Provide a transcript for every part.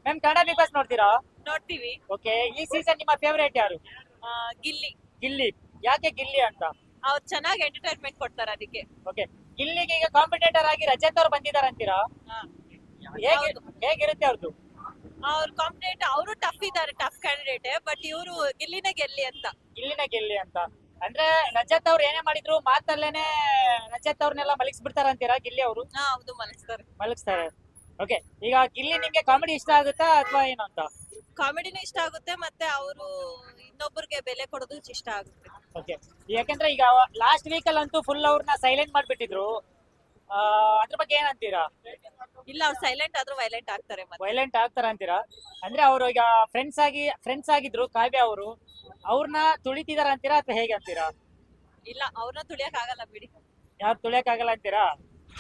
Ma'am Kannada Bigg Boss ನೋಡ್ತೀರಾ? ನೋಡ್ತೀವಿ. Okay, ಈ ಸೀಸನ್ ನಿಮ್ಮ ಫೇವರೇಟ್ ಯಾರು? ಗಿಲ್ಲಿ ಗಿಲ್ಲಿ. ಯಾಕೆ ಗಿಲ್ಲಿ ಅಂತ? ಅವ್ರು ಚೆನ್ನಾಗಿ ಎಂಟರ್ಟೈನ್ಮೆಂಟ್ ಕೊಡ್ತಾರೆ ಅದಕ್ಕೆ. ಓಕೆ, ಗಿಲ್ಲಿಗೆ ಈಗ ಕಾಂಪಿಟೇಟರ್ ಆಗಿ ರಜತ್ ಅವ್ರು ಬಂದಿದ್ದಾರೆ ಅಂತೀರಾ? ಹೇಗಿರುತ್ತೆ ಅವ್ರದ್ದು? ಅವ್ರ ಕಾಂಪಿಟೇಟ್ ಅವರು ಟಫ್ ಇದ್ದಾರೆ, ಟಫ್ ಕ್ಯಾಂಡಿಡೇಟ್. ಬಟ್ ಇವರು ಗಿಲ್ಲಿನೇ ಗೆಲ್ಲಿ ಅಂತ. ಗಿಲ್ಲಿನ ಗೆಲ್ಲಿ ಅಂತ ಅಂದ್ರೆ ರಜತ್ ಅವ್ರು ಏನೇ ಮಾಡಿದ್ರು ಮಾತಲ್ಲೇನೆ ರಜತ್ ಅವ್ರನ್ನೆಲ್ಲ ಮಲಗಿಸ್ಬಿಡ್ತಾರ ಅಂತೀರಾ ಗಿಲ್ಲಿ ಅವರು? ಹೌದು, ಮಲಗಿಸ್ತಾರೆ. ಓಕೆ, ಈಗ ಗಿಲ್ಲಿ ನಿಮ್ಗೆ ಕಾಮಿಡಿ ಇಷ್ಟ ಆಗುತ್ತಾ ಅಥವಾ ಏನು ಅಂತ? ಕಾಮಿಡಿನೂ ಇಷ್ಟ ಆಗುತ್ತೆ, ಮತ್ತೆ ಅವರು ಇನ್ನೊಬ್ಬರಿಗೆ ಬೆಲೆ ಕೊಡೋದು ಇಷ್ಟ ಆಗುತ್ತೆ. ಓಕೆ, ಯಾಕಂದ್ರೆ ಈಗ ಲಾಸ್ಟ್ ವೀಕ್ ಅಲ್ಲಂತೂ ಫುಲ್ ಅವ್ರನ್ನ ಸೈಲೆಂಟ್ ಮಾಡ್ಬಿಟ್ಟಿದ್ರು. ಅದ್ರ ಬಗ್ಗೆ ಏನಂತೀರಾ? ಇಲ್ಲ, ಅವ್ರು ಸೈಲೆಂಟ್ ಆದ್ರೂ ವೈಲೆಂಟ್ ಆಗ್ತಾರೆ. ಮತ್ತೆ ವೈಲೆಂಟ್ ಆಗ್ತಾರ ಅಂತೀರಾ? ಅಂದ್ರೆ ಅವರು ಈಗ ಫ್ರೆಂಡ್ಸ್ ಆಗಿದ್ರು ಕಾವ್ಯ ಅವರು, ಅವ್ರನ್ನ ತುಳಿತಿದಾರ ಅಂತೀರಾ ಅಥವಾ ಹೇಗೆ ಅಂತೀರಾ? ಇಲ್ಲ, ಅವ್ರನ್ನ ತುಳಿಯಕ್ ಆಗಲ್ಲ ಬಿಡಿ. ಯಾರು ತುಳಿಯಕ್ ಆಗಲ್ಲ ಅಂತೀರಾ?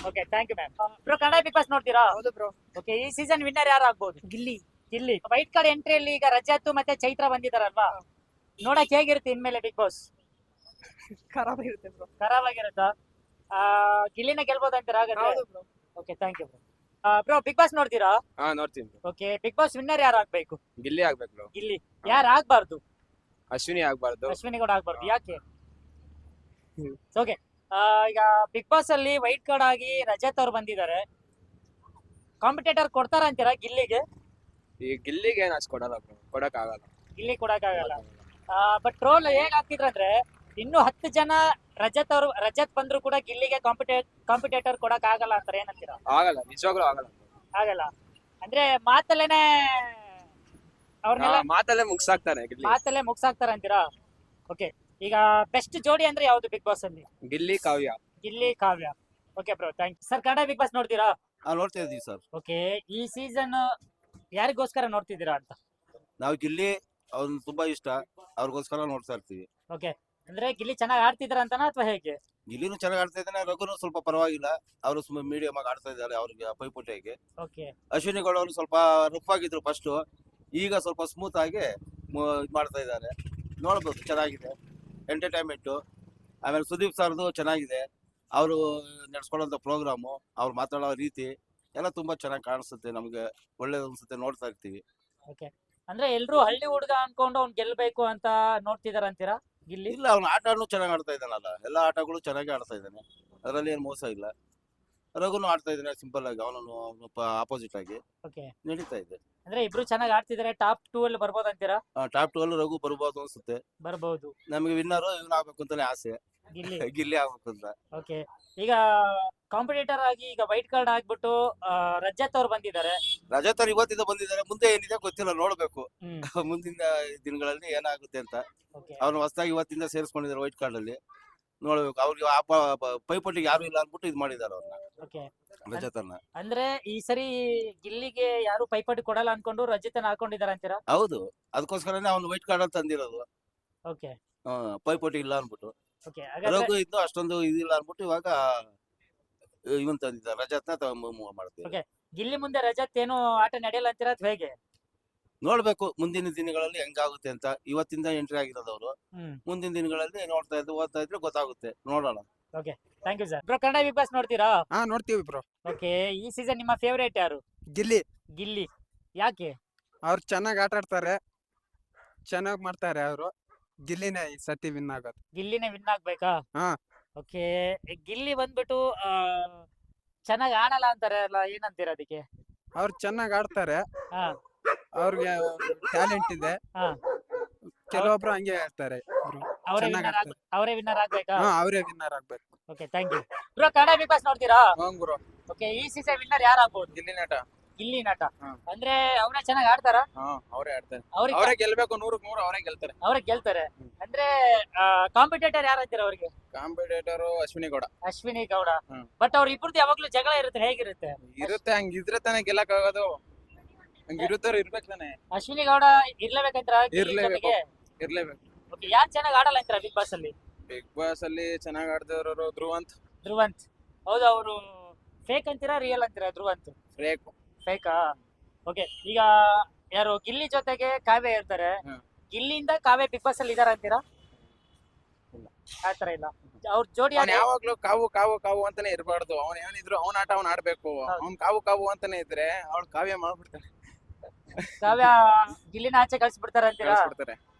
Okay, thank you ma'am. Bro, Kannada Bigg Boss ನೋಡ್ತೀರಾ? ಹೌದು ಬ್ರೋ. ಓಕೆ, ಈ ಸೀಸನ್ ವಿನ್ನರ್ ಯಾರು ಆಗ್ಬೋದು? ಗಿಲ್ಲಿ. ಗಿಲ್ಲಿ. ವೈಟ್ ಕಾರ್ಡ್ ಎಂಟ್ರಿಯಲ್ಲಿ ಈಗ ರಜತ್ ಮತ್ತೆ ಚೈತ್ರ ಬಂದಿದಾರಲ್ವಾ, ನೋಡಕ್ ಹೇಗಿರುತ್ತೆ ಇನ್ಮೇಲೆ ಬಿಗ್ ಬಾಸ್? ಖರಾಬ್ ಇರುತ್ತೆ ಬ್ರೋ. ಖರಾಬ್ ಆಗಿರುತ್ತಾ? ಗಿಲ್ಲಿನ ಗೆಲ್ಬೋದು ಅಂತೀರಾ ಹಾಗಾದ್ರೆ? ಹೌದು bro. Okay, thank you bro. Bro, Bigg Boss ನೋಡ್ತೀರಾ? ನೋಡ್ತೀನಿ bro. Okay, Bigg Boss winner ಯಾರು ಆಗ್ಬೇಕು? ಗಿಲ್ಲಿ ಆಗ್ಬೇಕು bro. ಗಿಲ್ಲಿ. ಯಾರು ಆಗ್ಬಾರ್ದು? ಅಶ್ವಿನಿ ಆಗ್ಬಾರ್ದು. ಅಶ್ವಿನಿ ಕೂಡ ಆಗ್ಬಾರ್ದು, ಯಾಕೆ? ಓಕೆ, ಈಗ ಬಿಗ್ ಬಾಸ್ ಅಲ್ಲಿ ವೈಟ್ ಕಾರ್ಡ್ ಆಗಿ ರಜತ್ ಅವ್ರು ಬಂದಿದ್ದಾರೆ, ಕಾಂಪಿಟೇಟರ್ ಕೊಡ್ತಾರ ಅಂತೀರಾ ಗಿಲ್ಲಿಗೆ? ಈ ಗಿಲ್ಲಿಗೆ ಏನ್ ಅಷ್ಟು ಕೊಡಲ್ಲ bro. ಕೊಡಕ್ ಆಗಲ್ಲ. ಗಿಲ್ಲಿ ಕೊಡಕ್ ಆಗಲ್ಲ. ಬಟ್ ಟ್ರೋಲ್ ಹೇಗ್ ಆಗ್ತಿದ್ರಂದ್ರೆ ಇನ್ನು 10 ಜನ ರಜತ್ ಬಂದ್ರು ಕೂಡ ಗಿಲ್ಲಿಗೆ ಕಾಂಪಿಟೇಟರ್ ಕೊಡಕ್ ಆಗಲ್ಲ ಅಂತಾರೆ, ಏನಂತೀರಾ? ಆಗಲ್ಲ, ನಿಜವಾಗ್ಲೂ ಆಗಲ್ಲ bro. ಆಗಲ್ಲ ಅಂದ್ರೆ ಮಾತಲ್ಲೇನೆ ಅವ್ರನ್ನೆಲ್ಲ ಮಾತಲ್ಲೇ ಮುಗ್ಸಾಕ್ತಾರೆ ಗಿಲ್ಲಿ. ಮಾತಲ್ಲೇ ಮುಗ್ಸಾಕ್ತಾರ ಅಂತೀರಾ? ಓಕೆ, ಈಗ ಬೆಸ್ಟ್ ಜೋಡಿ ಅಂದ್ರೆ ಯಾವ್ದು ಬಿಗ್ ಬಾಸ್ ಅಲ್ಲಿ? Gilli Kavya. Gilli Kavya. Okay bro, thank you. Sir, Kannada Bigg Boss ನೋಡ್ತೀರಾ? ನೋಡ್ತಾ ಇದೀವಿ ಸರ್. ಓಕೆ, ಈ ಸೀಸನ್ ಯಾರಿಗೋಸ್ಕರ ನೋಡ್ತಿದ್ದೀರಾ ಅಂತ? ನಾವು ಗಿಲ್ಲಿ ಅವ್ರನ್ನ ತುಂಬಾ ಇಷ್ಟ, ಅವ್ರಿಗೋಸ್ಕರ ನೋಡ್ತಾ ಇರ್ತೀವಿ. ಓಕೆ, ಅಂದ್ರೆ ಗಿಲ್ಲಿ ಚೆನ್ನಾಗಿ ಆಡ್ತಿದ್ರ ಅಂತನಾ ಅಥವಾ ಹೇಗೆ? ಗಿಲ್ಲಿನೂ ಚೆನ್ನಾಗಿ ಆಡ್ತಾ ಇದ್ದಾನೆ, ರಘುನು ಸ್ವಲ್ಪ ಪರವಾಗಿಲ್ಲ, ಅವರು ಸುಮ್ಮನೆ ಮೀಡಿಯಂ ಆಗಿ ಆಡ್ತಾ ಇದ್ದಾರೆ ಅವ್ರಿಗೆ ಪೈಪೋಟಿಯಾಗಿ. ಓಕೆ, ಅಶ್ವಿನಿ ಗೌಡ ಅವರು ಸ್ವಲ್ಪ ರಫ್ ಆಗಿದ್ರು ಫಸ್ಟ್, ಈಗ ಸ್ವಲ್ಪ ಸ್ಮೂತ್ ಆಗಿ ಇದ್ ಮಾಡ್ತಾ ಇದ್ದಾರೆ. ನೋಡ್ಬೋದು, ಚೆನ್ನಾಗಿದೆ ಎಂಟರ್ಟೈನ್ಮೆಂಟು. ಆಮೇಲೆ ಸುದೀಪ್ ಸರ್ದು ಚೆನ್ನಾಗಿದೆ, ಅವರು ನಡೆಸ್ಕೊಳ್ಳೋಂಥ ಪ್ರೋಗ್ರಾಮು, ಅವ್ರು ಮಾತಾಡೋ ರೀತಿ ಎಲ್ಲ ತುಂಬಾ ಚೆನ್ನಾಗಿ ಕಾಣಿಸುತ್ತೆ, ನಮ್ಗೆ ಒಳ್ಳೇದು ಅನ್ಸುತ್ತೆ, ನೋಡ್ತಾ ಇರ್ತೀವಿ. ಓಕೆ, ಅಂದ್ರೆ ಎಲ್ರು ಹಳ್ಳಿ ಹುಡುಗ ಅನ್ಕೊಂಡು ಅವ್ನ್ ಗೆಲ್ಬೇಕು ಅಂತ ನೋಡ್ತಿದಾರ ಅಂತೀರಾ ಗಿಲ್ಲಿ? ಇಲ್ಲ, ಅವ್ನ ಆಟನೂ ಚೆನ್ನಾಗಿ ಆಡ್ತಾ ಇದ್ದಾನಲ್ಲ, ಎಲ್ಲ ಆಟಗಳು ಚೆನ್ನಾಗಿ ಆಡ್ತಾ ಇದ್ದಾನೆ, ಅದರಲ್ಲಿ ಏನು ಮೋಸ ಇಲ್ಲ. ರಘುನು ಆಡ್ತಾ ಇದ್ದಾನೆ ಸಿಂಪಲ್ ಆಗಿ, ಅವನನ್ನು ಆಪೋಸಿಟ್ ಆಗಿ ಓಕೆ, ನಡೀತಾ ಇದೆ. ಅಂದ್ರೆ ಇಬ್ರು ಚೆನ್ನಾಗಿ ಆಡ್ತಿದಾರೆ, ಟಾಪ್ 2 ಅಲ್ಲಿ ಬರ್ಬೋದು ಅಂತೀರಾ? ಟಾಪ್ 2 ಅಲ್ಲಿ ರಘು ಬರ್ಬೋದು ಅನ್ಸುತ್ತೆ. ಬರ್ಬೋದು. ನಮಗೆ ವಿನ್ನರ್ ಇವನ್ ಆಗ್ಬೇಕು ಅಂತಾನೆ ಆಸೆ, ಗಿಲ್ಲಿ. ಗಿಲ್ಲಿ ಆಗ್ಬೇಕು ಅಂತ. ಓಕೆ, ಈಗ ಕಾಂಪಿಟೇಟರ್ ಆಗಿ ಈಗ ವೈಟ್ ಕಾರ್ಡ್ ಆಗ್ಬಿಟ್ಟು ರಜತ್ ಅವ್ರು ಬಂದಿದ್ದಾರೆ. ರಜತ್ ಅವ್ರು ಇವತ್ತಿಂದ ಬಂದಿದ್ದಾರೆ, ಮುಂದೆ ಏನಿದೆ ಗೊತ್ತಿಲ್ಲ, ನೋಡ್ಬೇಕು ಹ್ಮ್. ಮುಂದಿನ ದಿನಗಳಲ್ಲಿ ಏನಾಗುತ್ತೆ ಅಂತ. ಓಕೆ, ಅವ್ರನ್ನ ಹೊಸದಾಗಿ ಇವತ್ತಿಂದ ಸೇರಿಸ್ಕೊಂಡಿದ್ದಾರೆ ವೈಟ್ ಕಾರ್ಡ್ ಅಲ್ಲಿ, ನೋಡ್ಬೇಕು. ಅವ್ರಿಗೆ ಪೈಪೋಟಿಗೆ ಯಾರು ಇಲ್ಲ ಅನ್ಬಿಟ್ಟು ಇದ್ ಮಾಡಿದ್ದಾರೆ ಅವ್ರನ್ನ, ಓಕೆ. ರಜತನ್ನ. ಅಂದ್ರೆ ಈ ಸರಿ ಗಿಲ್ಲಿಗೆ ಯಾರು ಪೈಪೋಟಿ ಕೊಡಲ್ಲ ಅನ್ಕೊಂಡು ರಜತನ ಹಾಕೊಂಡಿದಾರ ಅಂತೀರಾ? ಹೌದು, ಅದಕ್ಕೋಸ್ಕರನೇ ಅವ್ನು ವೈಟ್ ಕಾರ್ಡ್ ಅಂತ ತಂದಿರೋದು. ಓಕೆ, ಪೈಪೋಟಿ ಇಲ್ಲ ಅನ್ಬಿಟ್ಟು. ಓಕೆ. ಹಾಗಾದ್ರೆ ರಘು ಇದ್ದು ಅಷ್ಟೊಂದು ಇದಿಲ್ಲ ಅನ್ಬಿಟ್ಟು ಇವಾಗ ಇವನ್ ತಂದಿದ್ದ ರಜತ್ನ ಮೂವ್ ಮಾಡ್ತೀವಿ. ಓಕೆ, ಗಿಲ್ಲಿ ಮುಂದೆ ರಜತ್ ಏನು ಆಟ ನಡೆಯಲ್ಲ ಅಂತೀರಾ ಅಥವಾ ಹೇಗೆ? ನೋಡ್ಬೇಕು ಮುಂದಿನ ದಿನಗಳಲ್ಲಿ ಹೆಂಗಾಗುತ್ತೆ ಅಂತ. ಇವತ್ತಿಂದ ಎಂಟ್ರಿ ಆಗಿರೋದವ್ರು, ಹ್ಮ್. ಮುಂದಿನ ದಿನಗಳಲ್ಲಿ ನೋಡ್ತಾ ಇದ್ದು ಓದ್ತಾ ಇದ್ರೆ ಗೊತ್ತಾಗುತ್ತೆ, ನೋಡೋಣ. Thank you sir. Bro, Kannada Bigg Boss ನೋಡ್ತೀರಾ? ನೋಡ್ತೀವಿ ಬ್ರೋ. ಓಕೆ, ಈ ಸೀಸನ್ ನಿಮ್ಮ ಫೇವರೇಟ್ ಯಾರು? ಗಿಲ್ಲಿ. ಗಿಲ್ಲಿ. ಯಾಕೆ? ಅವ್ರು ಚೆನ್ನಾಗಿ ಆಟ ಆಡ್ತಾರೆ, ಚೆನ್ನಾಗಿ ಮಾಡ್ತಾರೆ ಅವರು. ಗಿಲ್ಲಿನೇ ಈ ಸತಿ ವಿನ್ ಆಗೋದು. ಗಿಲ್ಲಿನೇ ವಿನ್ ಆಗ್ಬೇಕಾ? ಹಾ. ಓಕೆ, ಗಿಲ್ಲಿ ಬಂದ್ಬಿಟ್ಟು ಚೆನ್ನಾಗಿ ಆಡಲ್ಲ ಅಂತಾರೆ ಅಲ್ಲ, ಏನಂತೀರ ಅದಕ್ಕೆ? ಅವ್ರು ಚೆನ್ನಾಗಿ ಆಡ್ತಾರೆ, ಹಾ, ಅವ್ರಿಗೆ ಟ್ಯಾಲೆಂಟ್ ಇದೆ. ಹಾ. ಕೆಲವೊಬ್ರು ಹಂಗೆ ಹೇಳ್ತಾರೆ bro. ಅವರೇ ಚೆನ್ನಾಗ್ ವಿನ್ನರ್ ಆಡ್ತಾರೆ. ಅವರೇ ವಿನ್ನರ್ ಆಗ್ಬೇಕಾ? ಅವರೇ ವಿನ್ನರ್ ಆಗ್ಬೇಕು. Okay, thank you. Bro, Kannada Bigg Boss ನೋಡ್ತೀರಾ? ಬ್ರೋ. ಓಕೆ, ಈ ಸೀಸನ್ ವಿನ್ನರ್ ಯಾರು ಆಗ್ಬೋದು? ಗಿಲ್ಲಿ ನಟ. ಗಿಲ್ಲಿ ನಟ. ಹ್ಮ್. ಅಂದ್ರೆ ಅವರೇ ಚೆನ್ನಾಗಿ ಆಡ್ತಾರ? ಅವರೇ ಆಡ್ತಾರೆ, ಅವ್ರಿಗೆ ಅವರೇ ಗೆಲ್ಬೇಕು, 100ಕ್ಕೆ 100 ಅವರೇ ಗೆಲ್ತಾರೆ. ಅವ್ರೇ ಗೆಲ್ತಾರೆ. ಅಂದ್ರೆ ಕಾಂಪಿಟೇಟರ್ ಯಾರು ಅಂತೀರ ಅವ್ರಿಗೆ? Competitor Ashwini Gowda. Ashwini Gowda. Hmm. But ಅವ್ರ ಇಬ್ಬರದ್ದು ಯಾವಾಗ್ಲೂ ಜಗಳ ಇರುತ್ತೆ, ಹೇಗಿರುತ್ತೆ? ಇರುತ್ತೆ, ಹಂಗಿದ್ರೆ ತಾನೇ ಗೆಲ್ಲಕ್ ಆಗೋದು. ಹಂಗಿರುತ್ತಾರ ಇರ್ಬೇಕು ತಾನೆ. ಅಶ್ವಿನಿ ಗೌಡ ಇರ್ಲೇಬೇಕಂತೀರ ಗಿಲ್ಲಿ ಇರ್ಲೇಬೇಕು. ಜೊತೆಗೆ? ಇರ್ಲೇಬೇಕು. ಓಕೆ, ಯಾರು ಚೆನ್ನಾಗಿ ಆಡಲ್ಲ ಅಂತೀರ ಬಿಗ್ ಬಾಸ್ ಅಲ್ಲಿ? ಬಿಗ್ ಬಾಸ್ ಅಲ್ಲಿ ಚೆನ್ನಾಗ್ ಆಡ್ತಿರೋರು ಧ್ರುವಂತ್. ಧ್ರುವಂತ್. ಹೌದು, ಅವರು ಫೇಕ್ ಅಂತೀರಾ ರಿಯಲ್ ಅಂತೀರಾ ಧ್ರುವಂತ್? ರೇಕ್. ಫೇಕಾ? ಓಕೆ, ಈಗ ಯಾರು ಗಿಲ್ಲಿ ಜೊತೆಗೆ ಕಾವ್ಯ ಇರ್ತಾರೆ, ಹ್ಮ್. ಗಿಲ್ಲಿಯಿಂದ ಕಾವ್ಯ ಬಿಗ್ ಬಾಸ್ ಅಲ್ಲಿ ಇದಾರ ಅಂತೀರಾ? ಇಲ್ಲ. ಆತರ ಇಲ್ಲ, ಅವ್ರ ಜೋಡಿ ಅವ್ನ್ ಯಾವಾಗ್ಲೂ ಕಾವು ಕಾವು ಕಾವು ಅಂತಾನೆ ಇರಬಾರ್ದು. ಅವ್ನ್ ಏನಿದ್ರು ಅವ್ನ ಆಟ ಅವ್ನ್ ಆಡ್ಬೇಕು. ಹೌದು. ಅವ್ನ್ ಕಾವು ಕಾವು ಅಂತಾನೆ ಇದ್ರೆ ಅವ್ಳು ಕಾವ್ಯ ಮಾಡ್ಬಿಡ್ತಾನೆ. ಕಾವ್ಯ ಗಿಲ್ಲಿನ ಆಚೆ ಕಳ್ಸಿಬಿಡ್ತಾರ ಅಂತೀರಾ? ಕಳ್ಸ್ಬಿಡ್ತಾರೆ.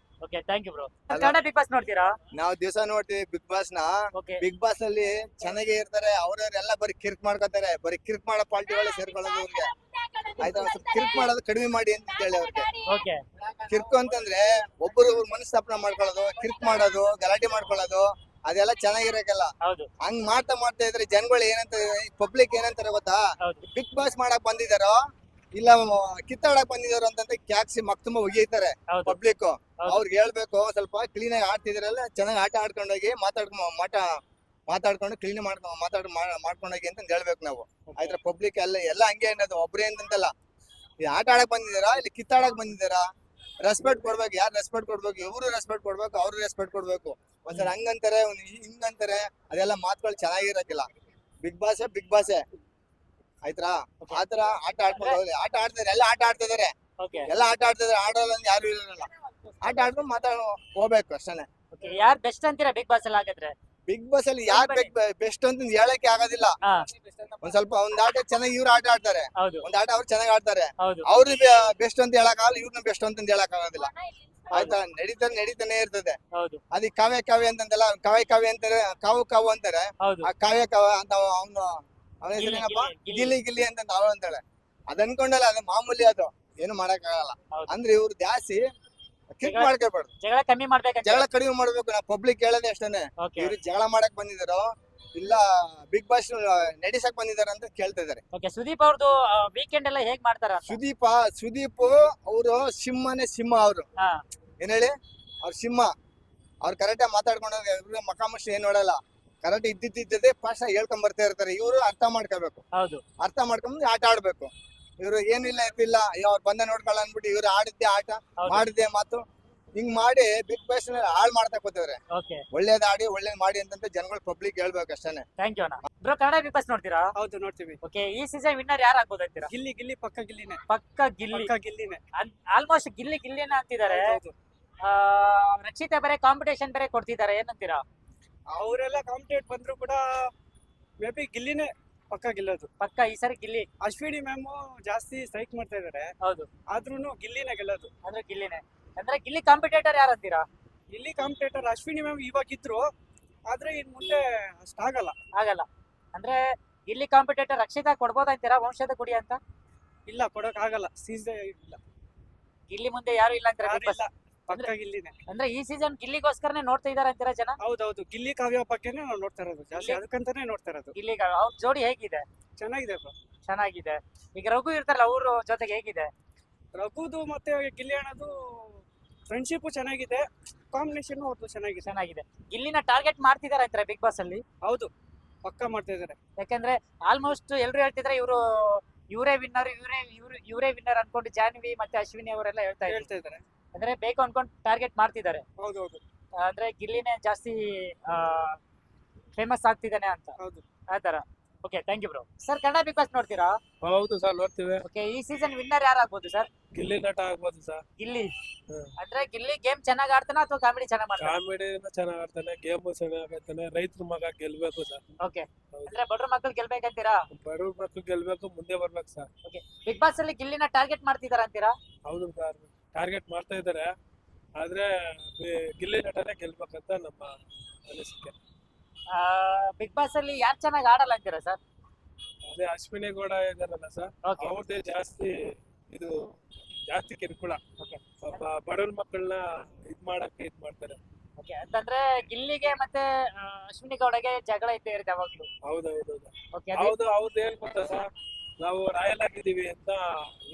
Okay thank you bro. Hello. Kannada Bigg Boss ನೋಡ್ತೀರಾ? ನಾವು ದಿವಸ ನೋಡ್ತೀವಿ ಬಿಗ್ ಬಾಸ್ ನ. ಓಕೆ ಬಿಗ್ ಬಾಸ್ ಅಲ್ಲಿ ಚೆನ್ನಾಗೇ ಇರ್ತಾರೆ. ಅವ್ರವ್ರೆಲ್ಲ ಬರೀ ಕಿರ್ಕ್ ಮಾಡ್ಕೊತಾರೆ. ಬರೀ ಕಿರ್ಕ್ ಮಾಡೋ ಪಾರ್ಟಿಗಳು ಸೇರ್ಕೊಳ್ಳೋದು ಅವ್ರಿಗೆ. ಆಯ್ತಾ, ಒಂದ್ ಸ್ವಲ್ಪ ಕಿರ್ಕ್ ಮಾಡೋದು ಕಡಿಮೆ ಮಾಡಿ ಅಂತ ಹೇಳಿ ಅವ್ರಿಗೆ. ಓಕೆ ಕಿರ್ಕು ಅಂತಂದ್ರೆ ಒಬ್ಬರು ಮನಸ್ತಾಪನ ಮಾಡ್ಕೊಳ್ಳೋದು, ಕಿರ್ಕ್ ಮಾಡೋದು, ಗಲಾಟೆ ಮಾಡ್ಕೊಳ್ಳೋದು, ಅದೆಲ್ಲ ಚೆನ್ನಾಗಿರಕಲ್ಲ. ಹೌದು ಹಂಗ್ ಮಾಡ್ತಾ ಇದ್ರೆ ಜನಗಳು ಏನಂತಾರೆ, ಪಬ್ಲಿಕ್ ಏನಂತಾರೆ ಗೊತ್ತಾ? ಹೌದು ಬಿಗ್ ಬಾಸ್ ಮಾಡಕ್ ಬಂದಿದಾರೋ ಇಲ್ಲ ಕಿತ್ತಾಡಕ್ ಬಂದಿದಾರೋ ಅಂತ ಕ್ಯಾಕ್ಸಿ ಮಕ್ತುಂಬ ಒಗಿತಾರೆ ಹೌದು ಪಬ್ಲಿಕ್. ಹೌದು. ಅವ್ರಿಗೆ ಹೇಳ್ಬೇಕು, ಸ್ವಲ್ಪ ಕ್ಲೀನ್ ಆಗಿ ಆಡ್ತಿದ್ರಲ್ಲ, ಚೆನ್ನಾಗಿ ಆಟ ಆಡ್ಕೊಂಡೋಗಿ ಮಾತಾಡ್ಕೊಂಡು ಕ್ಲೀನ್ ಮಾಡ್ಕೊಂಡೋಗಿ ಅಂತ ಹೇಳ್ಬೇಕು ನಾವು. ಆಯ್ತಾ, ಪಬ್ಲಿಕ್ ಎಲ್ಲ ಹಂಗೆ ಅನ್ನೋದು ಒಬ್ರೇ ಅಂತಲ್ಲ. ಈ ಆಟ ಆಡಕ್ ಬಂದಿದಾರಾ ಇಲ್ಲಿ ಕಿತ್ತಾಡಕ್ ಬಂದಿದಾರಾ? ರೆಸ್ಪೆಕ್ಟ್ ಕೊಡ್ಬೇಕು. ಯಾರು ರೆಸ್ಪೆಕ್ಟ್ ಕೊಡ್ಬೇಕು? ಇವ್ರು ರೆಸ್ಪೆಕ್ಟ್ ಕೊಡ್ಬೇಕು, ಅವ್ರು ರೆಸ್ಪೆಕ್ಟ್ ಕೊಡ್ಬೇಕು. ಒಂದ್ಸಲ ಹಂಗಂತಾರೆ, ಹಿಂಗಂತಾರೆ, ಅದೆಲ್ಲ ಮಾತುಗಳು ಚೆನ್ನಾಗಿರಕ್ಕಿಲ್ಲ. ಬಿಗ್ ಬಾಸೇ ಆಯ್ತಾ. ಆತರ ಆಟ ಆಡ್ಕೊಂಡು ಆಟ ಆಡ್ತಾರೆ, ಎಲ್ಲ ಆಟ ಆಡ್ತಿದಾರೆ, ಓಕೆ ಎಲ್ಲ ಆಟ ಆಡ್ತಿದಾರೆ. ಆಡೋಲ್ಲ ಅಂತ ಯಾರು ಇರಲ್ಲ. ಆಟ ಆಡ್ಕೊಂಡು ಹೋಗ್ಬೇಕು ಅಷ್ಟೇ. ಓಕೆ ಯಾರು ಬೆಸ್ಟ್ ಅಂತೀರಾ ಬಿಗ್ ಬಾಸ್ ಅಲ್ಲಿ ಹಾಗಾದ್ರೆ? ಬಿಗ್ ಬಾಸ್ ಅಲ್ಲಿ ಯಾರು ಬೆಸ್ಟ್ ಅಂತ ಹೇಳಕ್ಕೆ ಆಗೋದಿಲ್ಲ. ಹಾ ಒಂದ್ ಆಟ ಚೆನ್ನಾಗಿ ಇವ್ರು ಆಟ ಆಡ್ತಾರೆ, ಹೌದು ಒಂದ್ ಆಟ ಅವ್ರು ಚೆನ್ನಾಗಿ ಆಡ್ತಾರೆ. ಹೌದು ಅವ್ರಿಗೆ ಬೆಸ್ಟ್ ಅಂತ ಹೇಳಕ್ ಆಗಲ್ಲ, ಇವ್ರನ್ನ ಬೆಸ್ಟ್ ಅಂತ ಹೇಳಕ್ ಆಗೋದಿಲ್ಲ. ಆಯ್ತಾ, ನಡೀತಾನೆ ಇರ್ತದೆ. ಹೌದು ಅದಕ್ಕೆ ಕಾವ್ಯ ಅಂತಂದಲ್ಲ, ಕಾವ್ಯ ಅಂತಾರೆ, ಕಾವು ಅಂತಾರೆ. ಹೌದು ಆ ಕಾವ್ಯ ಅಂತ ಅವನ ಹೆಸರೇನಪ್ಪ, ಗಿಲ್ಲಿ ಅಂತ ಅವಳು ಅಂತಾಳೆ. ಅದ್ ಅನ್ಕೊಂಡಲ್ಲ, ಅದು ಮಾಮೂಲಿ, ಅದು ಏನು ಮಾಡಕ್ ಆಗಲ್ಲ. ಹೌದು. ಅಂದ್ರೆ ಇವ್ರು ಜಾಸ್ತಿ ಕಿಕ್ ಮಾಡ್ಕೋಬಾರ್ದು, ಜಗಳ ಕಮ್ಮಿ ಮಾಡ್ಬೇಕಂತ. ಜಗಳ ಕಡಿಮೆ ಮಾಡ್ಬೇಕು. ನಾ ಪಬ್ಲಿಕ್ ಹೇಳೋದೇ ಅಷ್ಟೇನೆ. ಓಕೆ ಇವ್ರು ಜಗಳ ಮಾಡಕ್ ಬಂದಿದಾರೋ ಇಲ್ಲ ಬಿಗ್ ಬಾಸ್ ನಡೆಸಕ್ ಬಂದಿದಾರ ಅಂತ ಕೇಳ್ತಾ ಇದಾರೆ. ಓಕೆ ಸುದೀಪ್ ಅವ್ರದ್ದು ವೀಕೆಂಡ್ ಎಲ್ಲ ಹೇಗ್ ಮಾಡ್ತಾರ? ಸುದೀಪ್ ಅವರು ಸಿಂಹ ಅವರು. ಹಾ ಏನ್ ಹೇಳಿ, ಅವ್ರ ಸಿಂಹ. ಅವ್ರು ಕರೆಕ್ಟಾಗಿ ಮಾತಾಡ್ಕೊಂಡಾಗ ಇವ್ರಿಗೆ ಮಕಾಮುಷ್ಟಿ ಏನ್ ನೋಡಲ್ಲ. ಕರೆಕ್ಟ್ ಇದ್ದಿದ್ದೇ ಫಾಸ್ಟ್ ಹೇಳ್ಕೊಂಡ್ ಬರ್ತಾ ಇರ್ತಾರೆ. ಇವರು ಅರ್ಥ ಮಾಡ್ಕೋಬೇಕು, ಹೌದು ಅರ್ಥ ಮಾಡ್ಕೊಂಡು ಆಟ ಆಡ್ಬೇಕು. ಇವ್ರು ಏನಿಲ್ಲ ಇರ್ತಿಲ್ಲ, ಅವ್ರು ಬಂದ ನೋಡ್ಕೊಳ್ಳ ಅನ್ಬಿಟ್ಟು ಇವ್ರು ಆಡಿದ್ದೆ ಆಟ, ಹೌದು. ಮಾಡಿದ್ದೆ ಮಾತು, ಹಿಂಗ್ ಮಾಡಿ ಬಿಗ್ ಬಾಸ್ ಹಾಳು ಮಾಡ್ತಾ ಕೂತಿದ್ರೆ. ಓಕೆ ಒಳ್ಳೇದ್ ಆಡಿ ಒಳ್ಳೇದ್ ಮಾಡಿ ಅಂತ ಜನಗಳು ಪಬ್ಲಿಕ್ ಹೇಳ್ಬೇಕು ಅಷ್ಟೇನೆ. ಥ್ಯಾಂಕ್ ಯು ಅಣ್ಣ. ಬ್ರೋ ಕನ್ನಡ ಬಿಗ್ ಬಾಸ್ ನೋಡ್ತೀರಾ? ಹೌದು ನೋಡ್ತೀವಿ. ಓಕೆ ಈ ಸೀಸನ್ ವಿನ್ನರ್ ಯಾರು ಆಗ್ಬೋದು ಅಂತೀರಾ? ಗಿಲ್ಲಿ ಪಕ್ಕ ಗಿಲ್ಲಿನೇ. ಪಕ್ಕ ಗಿಲ್ಲಿ. ಗಿಲ್ಲಿನೇ. ಆಲ್ಮೋಸ್ಟ್ ಗಿಲ್ಲಿನ ಅಂತಿದ್ದಾರೆ. ರಕ್ಷಿತಾ ಬೇರೆ ಕಾಂಪಿಟೇಷನ್ ಬೇರೆ ಕೊಡ್ತಿದ್ದಾರೆ, ಏನಂತೀರಾ? ಅವರೆಲ್ಲ ಕಾಂಪಿಟೇಟ್ ಬಂದ್ರು ಕೂಡ ಮೇ ಬಿ ಗಿಲ್ಲಿನೇ ಪಕ್ಕ ಗೆಲ್ಲೋದು. ಪಕ್ಕ ಈ ಸರಿ ಗಿಲ್ಲಿ. ಅಶ್ವಿನಿ ಮ್ಯಾಮ್ ಜಾಸ್ತಿ ಸ್ಟ್ರೈಕ್ ಮಾಡ್ತಾ ಇದಾರೆ, ಹೌದು ಆದ್ರೂನು ಗಿಲ್ಲಿನೇ ಗೆಲ್ಲೋದು. ಅಂದ್ರೆ ಗಿಲ್ಲಿನೇ. ಅಂದ್ರೆ ಗಿಲ್ಲಿ ಕಾಂಪಿಟೇಟರ್ ಯಾರು ಅಂತೀರಾ? ಗಿಲ್ಲಿ ಕಾಂಪಿಟೇಟರ್ ಅಶ್ವಿನಿ ಮ್ಯಾಮ್ ಇವಾಗ ಇದ್ರು, ಆದ್ರೆ ಇನ್ ಮುಂದೆ ಅಷ್ಟಾಗಲ್ಲ. ಆಗಲ್ಲ. ಅಂದ್ರೆ ಗಿಲ್ಲಿ ಕಾಂಪಿಟೇಟರ್ ರಕ್ಷಿತಾ ಕೊಡ್ಬೋದ ಅಂತೀರಾ ವಂಶದ ಕುಡಿ ಅಂತ? ಇಲ್ಲ, ಕೊಡಕ್ ಆಗಲ್ಲ. ಸೀಸನ್ ಇಲ್ಲ, ಗಿಲ್ಲಿ ಮುಂದೆ ಯಾರು ಇಲ್ಲ ಅಂತೀರಾ ಬಿಗ್ ಬಾಸ್? ಯಾರಿಲ್ಲ, ಪಕ್ಕ ಗಿಲ್ಲಿನೇ. ಅಂದ್ರೆ ಈ ಸೀಸನ್ ಗಿಲ್ಲಿಗೋಸ್ಕರನೇ ನೋಡ್ತಾ ಇದಾರೆ ಅಂತೀರಾ ಜನ? ಹೌದೌದು, ಗಿಲ್ಲಿ ಕಾವ್ಯ ಬಗ್ಗೆನೇ ನಾವು ನೋಡ್ತಾ ಇರೋದು ಜಾಸ್ತಿ, ಗಿಲ್ಲಿ- ಅದಕ್ಕಂತಾನೆ ನೋಡ್ತಾ ಇರೋದು. ಗಿಲ್ಲಿಗ ಅವ್ರ ಜೋಡಿ ಹೇಗಿದೆ? ಚೆನ್ನಾಗಿದೆ ಬ್ರೋ. ಚೆನ್ನಾಗಿದೆ. ಈಗ ರಘು ಇರ್ತಾರಲ್ಲ, ಅವ್ರ ಜೊತೆಗೆ ಹೇಗಿದೆ? ರಘುದು ಮತ್ತೆ ಗಿಲ್ಲಿ ಅಣ್ಣದು ಫ್ರೆಂಡ್ಶಿಪ್ ಚೆನ್ನಾಗಿದೆ, ಕಾಂಬಿನೇಷನ್ ಅವ್ರದ್ದು ಚೆನ್ನಾಗಿದೆ. ಚೆನ್ನಾಗಿದೆ. ಗಿಲ್ಲಿನ ಟಾರ್ಗೆಟ್ ಮಾಡ್ತಿದಾರೆ ಅಂತಾರೆ ಬಿಗ್ ಬಾಸ್ ಅಲ್ಲಿ? ಹೌದು, ಪಕ್ಕ ಮಾಡ್ತಾ ಇದಾರೆ. ಯಾಕಂದ್ರೆ ಆಲ್ಮೋಸ್ಟ್ ಎಲ್ರು ಹೇಳ್ತಿದ್ರೆ ಇವರೇ ವಿನ್ನರ್ ಅನ್ಕೊಂಡು ಜಾನ್ವಿ ಮತ್ತೆ ಅಶ್ವಿನಿ ಅವರೆಲ್ಲ ಹೇಳ್ತಾ ಇದಾರೆ. ಅಂದ್ರೆ ಬೇಕು ಅನ್ಕೊಂಡು ಟಾರ್ಗೆಟ್ ಮಾಡ್ತಿದ್ದಾರೆ. ಹೌದೌದು ಅಂದ್ರೆ ಗಿಲ್ಲಿನೇ ಜಾಸ್ತಿ ಫೇಮಸ್ ಆಗ್ತಿದ್ದಾನೆ ಅಂತ. ಹೌದು. ಆತರ. Okay thank you bro. Sir Kannada Bigg Boss ನೋಡ್ತೀರಾ? ಹೌದು ಸರ್ ನೋಡ್ತೀವಿ. ಓಕೆ ಈ ಸೀಸನ್ ವಿನ್ನರ್ ಯಾರು ಆಗ್ಬೋದು ಸರ್? ಗಿಲ್ಲಿ ನಟ ಆಗ್ಬೋದು ಸರ್. ಗಿಲ್ಲಿ. ಹ್ಮ್. ಅಂದ್ರೆ ಗಿಲ್ಲಿ ಗೇಮ್ ಚೆನ್ನಾಗ್ ಆಡ್ತಾನ ಅಥವಾ ಕಾಮಿಡಿ ಚೆನ್ನಾಗ್ ಮಾಡ್ತಾನ? ಕಾಮಿಡಿನ ಚೆನ್ನಾಗ್ ಆಡ್ತಾನೆ, ಗೇಮ್ ಚೆನ್ನಾಗ್ ಆಡ್ತಾನೆ. ರೈತರ ಮಗ ಗೆಲ್ಬೇಕು ಸರ್. ಓಕೆ ಹೌದು. ಅಂದ್ರೆ ಬಡ್ರ ಮಕ್ಕಳು ಗೆಲ್ಬೇಕಂತೀರಾ? ಬಡವ್ರ ಮಕ್ಳು ಗೆಲ್ಬೇಕು, ಮುಂದೆ ಬರ್ಬೇಕು ಸರ್. ಓಕೆ ಬಿಗ್ ಬಾಸ್ ಅಲ್ಲಿ ಗಿಲ್ಲಿನ ಟಾರ್ಗೆಟ್ ಮಾಡ್ತಿದಾರ ಅಂತೀರಾ? ಹೌದು ಸರ್, ಟಾರ್ಗೆಟ್ ಮಾಡ್ತಾ ಇದಾರೆ. ಆದ್ರೆ ಗಿಲ್ಲಿ ನಟನೆ ಗೆಲ್ಬೇಕಂತ ನಮ್ಮ ಅನಿಸಿಕೆ. ಬಿಗ್ ಬಾಸ್ ಅಲ್ಲಿ ಯಾರು ಚೆನ್ನಾಗ್ ಆಡಲ್ಲ ಅಂತೀರಾ ಸರ್? ಅದೇ ಅಶ್ವಿನಿ ಗೌಡ ಇದಾರಲ್ಲ ಸರ್, ಓಕೆ ಅವ್ರದ್ದೇ ಜಾಸ್ತಿ ಕಿರುಕುಳ. ಓಕೆ ಪಾಪ ಬಡವ್ರ ಮಕ್ಕಳನ್ನ ಇದ್ ಮಾಡ್ತಾರೆ. ಓಕೆ ಅಂತಂದ್ರೆ ಗಿಲ್ಲಿಗೆ ಮತ್ತೆ ಅಶ್ವಿನಿ ಗೌಡಗೆ ಜಗಳ ಇದ್ದೇ ಇರುತ್ತೆ ಯಾವಾಗ್ಲೂ. ಹೌದೌದು ಓಕೆ ಹೌದು. ಅವ್ರದ್ದು ಏನ್ ಗೊತ್ತಾ ಸರ್, ನಾವು ರಾಯಲ್ ಆಗಿದ್ದೀವಿ ಅಂತ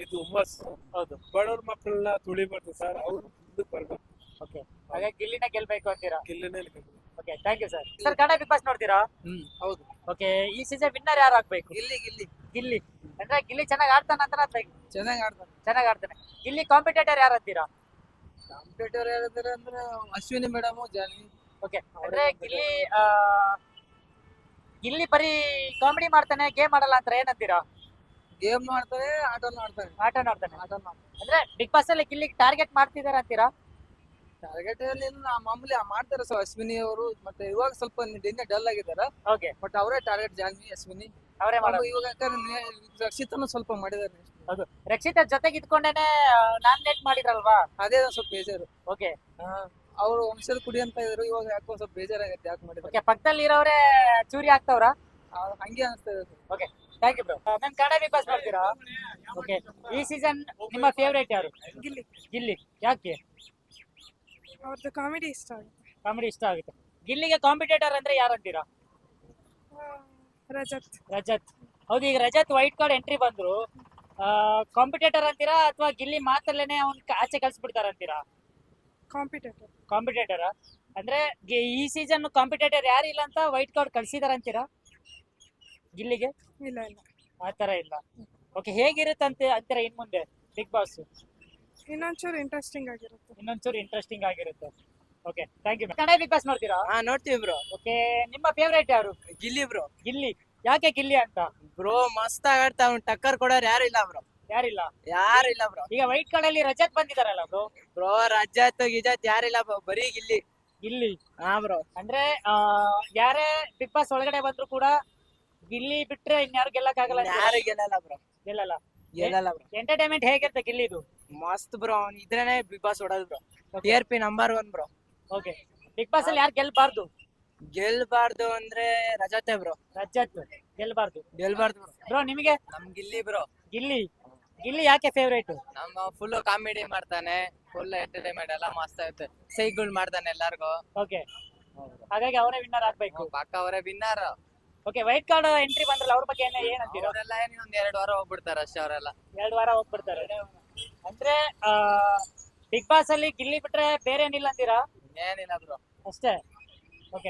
ಇದು ಹುಮ್ಮಸ್ಸು. ಹೌದು. ಬಡವ್ರ ಮಕ್ಕಳನ್ನ ತುಳಿಬಾರ್ದು ಸರ್, ಅವ್ರು ಮುಂದಕ್ಕೆ ಬರ್ಬೇಕು. ಓಕೆ ಹಾಗಾಗಿ ಗಿಲ್ಲಿನ ಗೆಲ್ಬೇಕು ಅಂತೀರಾ? ಗಿಲ್ಲಿನೇ ಗೆಲ್ಬೇಕು. Okay thank you sir. Sir Kannada Bigg Boss ನೋಡ್ತೀರಾ? ಹೌದು. ಓಕೆ ಈ ಸೀಸನ್ ವಿನ್ನರ್ ಯಾರು ಆಗ್ಬೇಕು? ಗಿಲ್ಲಿ ಗಿಲ್ಲಿ. ಅಂದ್ರೆ ಗಿಲ್ಲಿ ಚೆನ್ನಾಗ್ ಆಡ್ತಾನ ಅಂತ ಚೆನ್ನಾಗಿ ಆಡ್ತಾರೆ. ಚೆನ್ನಾಗ್ ಆಡ್ತಾನೆ. ಗಿಲ್ಲಿ ಕಾಂಪಿಟೇಟರ್ ಯಾರು ಅಂತೀರಾ? ಕಾಂಪಿಟೇಟರ್ ಹೇಳಿದ್ರೆ ಅಂದ್ರೆ ಅಶ್ವಿನಿ ಮೇಡಮ್, ಜಾನ್ವಿ. ಓಕೆ ಅಂದ್ರೆ ಗಿಲ್ಲಿ ಬರೀ ಕಾಮಿಡಿ ಮಾಡ್ತಾನೆ, ಗೇಮ್ ಆಡಲ್ಲ ಅಂತ ಏನಂತೀರಾ? ಗೇಮ್ ಮಾಡ್ತಾರೆ, ಆಟ ಮಾಡ್ತಾರೆ. ಆಟ ಆಡ್ತಾನೆ. ಅಂದ್ರೆ ಬಿಗ್ ಬಾಸ್ ಅಲ್ಲಿ ಗಿಲ್ಲಿ ಟಾರ್ಗೆಟ್ ಮಾಡ್ತಿದಾರೆ ಅಂತೀರಾ? ಟಾರ್ಗೆಟ್ ಅಲ್ಲಿ ಮಾಮೂಲಿ ಮಾಡ್ತಾರೆ ಸೊ ಅಶ್ವಿನಿ ಅವರು ಮತ್ತೆ ಇವಾಗ ಸ್ವಲ್ಪ ನಿನ್ನೆ ಡಲ್ ಆಗಿದ್ದಾರೆ ಓಕೆ, ಬಟ್ ಅವರೇ ಟಾರ್ಗೆಟ್ ಜಾನ್ವಿ ಅಶ್ವಿನಿ ಅವರೇ ಮಾಡೋದು. ಇವಾಗ ಯಾಕಂದ್ರೆ ರಕ್ಷಿತನು ಸ್ವಲ್ಪ ಮಾಡಿದ್ದಾರೆ ಹೌದು, ರಕ್ಷಿತಾ ಜೊತೆಗೆ ಇದ್ಕೊಂಡೇನೆ ನಾಮಿನೇಟ್ ಮಾಡಿದ್ರಲ್ವಾ? ಅದೇ ಒಂದ್ ಸ್ವಲ್ಪ ಬೇಜಾರು ಓಕೆ ಅವರು ವಂಶದ ಕುಡಿ ಅಂತ ಇದ್ರು ಇವಾಗ ಯಾಕೋ ಸ್ವಲ್ಪ ಬೇಜಾರಾಗತ್ತೆ ಯಾಕೆ ಮಾಡಿದ್ದಾರೆ ಓಕೆ, ಪಕ್ಕದಲ್ಲಿ ಇರೋರೇ ಚೂರಿ ಆಗ್ತಾವ್ರ? ಹಂಗೆ ಅನಿಸ್ತಾ ಇದೆ thank you bro. Ma'am, Kannada Bigg Boss ನೋಡ್ತೀರಾ? ಓಕೆ, ಈ ಸೀಸನ್ ನಿಮ್ಮ ಫೇವರೇಟ್ ಯಾರು? ಗಿಲ್ಲಿ. ಗಿಲ್ಲಿ. ಯಾಕೆ? ಅವ್ರದ್ದು ಕಾಮಿಡಿ ಇಷ್ಟ ಆಗುತ್ತೆ. ಕಾಮಿಡಿ ಇಷ್ಟ ಆಗುತ್ತೆ. ಗಿಲ್ಲಿಗೆ ಕಾಂಪಿಟೇಟರ್ ಅಂದ್ರೆ ಯಾರಂತೀರಾ? ರಜತ್. ರಜತ್. ಹೌದು, ಈಗ ರಜತ್ ವೈಟ್ ಕಾರ್ಡ್ ಎಂಟ್ರಿ ಬಂದ್ರು, ಕಾಂಪಿಟೇಟರ್ ಅಂತೀರಾ ಅಥವಾ ಗಿಲ್ಲಿ ಮಾತಲ್ಲೇನೆ ಅವ್ನ್ ಆಚೆ ಕಳ್ಸಿಬಿಡ್ತಾರ ಅಂತೀರಾ? ಕಾಂಪಿಟೇಟರ್. ಕಾಂಪಿಟೇಟರ್ ಅಂದ್ರೆ ಈ ಸೀಸನ್ ಕಾಂಪಿಟೇಟರ್ ಯಾರು ಇಲ್ಲ ಅಂತ ವೈಟ್ ಕಾರ್ಡ್ ಕಳ್ಸಿದಾರ ಅಂತೀರಾ ಗಿಲ್ಲಿಗೆ? ಇಲ್ಲ ಇಲ್ಲ, ಆತರ ಇಲ್ಲ. ಓಕೆ, ಹೇಗಿರುತ್ತಂತೆ ಅಂತೀರಾ ಇನ್ ಮುಂದೆ ಬಿಗ್ ಬಾಸ್? ಇನ್ನೊಂಚೂರು ಇಂಟ್ರೆಸ್ಟಿಂಗ್ ಆಗಿರುತ್ತೆ. ಇನ್ನೊಂಚೂರು ಇಂಟ್ರೆಸ್ಟಿಂಗ್ ಆಗಿರುತ್ತೆ. Okay, thank you. Kannada Bigg Boss ನೋಡ್ತೀರಾ? ನೋಡ್ತೀವಿ ಬ್ರೋ. ಓಕೆ, ನಿಮ್ಮ ಫೇವರೇಟ್ ಯಾರು? ಗಿಲ್ಲಿ ಬ್ರೋ. ಗಿಲ್ಲಿ. ಯಾಕೆ ಗಿಲ್ಲಿ ಅಂತ? ಬ್ರೋ ಮಸ್ತ್ ಆಗಾಡ್ತಾ ಅವ್ನು ಟಕ್ಕರ್ ಕೊಡೋರು ಯಾರು ಇಲ್ಲ ಬ್ರೋ. ಯಾರಿಲ್ಲ. ಯಾರಿಲ್ಲ ಬ್ರೋ. ಈಗ ವೈಟ್ ಕಾರ್ಡ್ ಅಲ್ಲಿ ರಜತ್ ಬಂದಿದಾರಲ್ಲ ಬ್ರೋ? ಬ್ರೋ ರಜತ್ ಗಿಜತ್ ಯಾರಿಲ್ಲ ಬ್ರೋ, ಬರೀ ಗಿಲ್ಲಿ. ಗಿಲ್ಲಿ. ಹಾ ಬ್ರೋ. ಅಂದ್ರೆ ಯಾರೇ ಬಿಗ್ ಬಾಸ್ ಒಳಗಡೆ ಬಂದ್ರು ಕೂಡ ಗಿಲ್ಲಿ ಬಿಟ್ರೆ ಇನ್ಯಾರು ಗೆಲ್ಲಕ್ ಆಗಲ್ಲ. ಯಾರು ಗೆಲ್ಲಲ್ಲ ಬ್ರೋ. ಗೆಲ್ಲಲ್ಲ. ಗೆಲ್ಲಲ್ಲ ಬ್ರೋ. ಎಂಟರ್ಟೈನ್ಮೆಂಟ್ ಹೇಗಿರುತ್ತೆ ಗಿಲ್ಲಿದು? ಮಸ್ತ್ ಬ್ರೋ, ಅವ್ನು ಇದ್ರೇನೆ ಬಿಗ್ ಬಾಸ್ ಹೊಡೋದು bro. TRP number 1 bro. Okay, Bigg Boss ಅಲ್ಲಿ ಯಾರು ಗೆಲ್ಬಾರ್ದು? ಗೆಲ್ಬಾರ್ದು ಅಂದ್ರೆ ರಜತೆ ಬ್ರೋ. ರಜತ್ ಗೆಲ್ಬಾರ್ದು. ಗೆಲ್ಬಾರ್ದು ಬ್ರೋ. ಬ್ರೋ, ನಿಮಗೆ? ನಮ್ ಗಿಲ್ಲಿ ಬ್ರೋ. ಗಿಲ್ಲಿ. ಗಿಲ್ಲಿ ಯಾಕೆ ಫೇವ್ರೇಟ್? ನಮ್ಮ ಫುಲ್ ಕಾಮಿಡಿ ಮಾಡ್ತಾನೆ, ಫುಲ್ ಎಂಟರ್ಟೈನ್ಮೆಂಟ್ ಎಲ್ಲ ಮಸ್ತ್ ಆಗುತ್ತೆ, ಸೈಗಳು ಮಾಡ್ತಾನೆ ಎಲ್ಲಾರ್ಗು. ಓಕೆ, ಹಾಗಾಗಿ ಅವರೇ ವಿನ್ನರ್ ಆಗ್ಬೇಕು. ಪಕ್ಕ ಅವರೇ winner. Okay, white card entry ಬಂದ್ರಲ್ಲ ಅವ್ರ ಬಗ್ಗೆ ಏನಂತೀರಾ? ಅವರೆಲ್ಲ ಒಂದ್ 2 ವಾರ ಹೋಗ್ಬಿಡ್ತಾರೆ ಅಷ್ಟೇ ಅವರೆಲ್ಲ. 2 ವಾರ ಹೋಗ್ಬಿಡ್ತಾರೆ. ಅಂದ್ರೆ ಬಿಗ್ ಬಾಸ್ ಅಲ್ಲಿ ಗಿಲ್ಲಿ ಬಿಟ್ರೆ ಬೇರೆ ಏನಿಲ್ಲ ಅಂತೀರಾ? ಏನಿಲ್ಲ ಬ್ರೋ. ಅಷ್ಟೇ.